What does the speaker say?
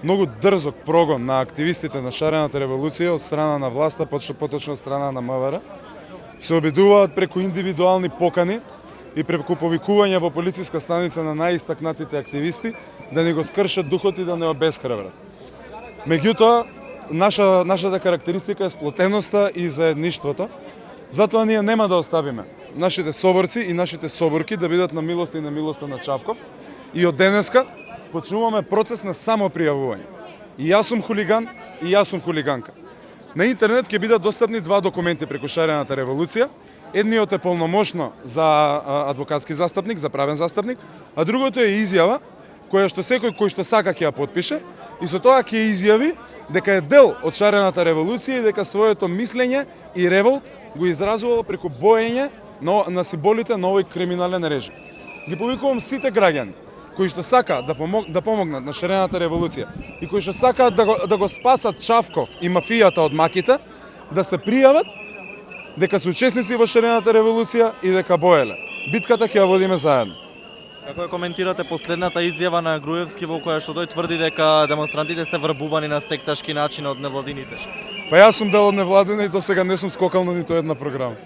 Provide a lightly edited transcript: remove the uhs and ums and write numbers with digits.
многу дрзок прогон на активистите на шарената револуција од страна на власта, поточно од страна на МВР, се обидуваат преку индивидуални покани и преку повикување во полициска станица на најистакнатите активисти да не го скршат духот и да не обесхрабрат. Меѓутоа, нашата карактеристика е сплотеноста и заедништвото, затоа ние нема да оставиме нашите соборци и нашите соборки да бидат на милост и на милоста на Чавков. И од денеска почнуваме процес на самопријавување. И јас сум хулиган, и јас сум хулиганка. На интернет ќе бидат достапни два документи преку шарената револуција. Едниот е полномошно за адвокатски застапник, за правен застапник, а другото е изјава која што секој кој што сака ќе ја потпише и со тоа ќе изјави дека е дел од шарената револуција и дека своето мислење и револт го изразувал преку боење на символите на овој криминален режим. Ги повикувам сите граѓани кои што сакаат да помогнат на шарената револуција и кои што сакаат да го спасат Чавков и мафијата од маките, да се пријават дека се учесници во шарената револуција и дека боеле. Битката ќе ја водиме заедно. Како ја коментирате последната изјава на Груевски во која што тој тврди дека демонстрантите се врбувани на секташки начин од невладините? Па јас сум дел од невладина и досега не сум скокал на ниту една програма.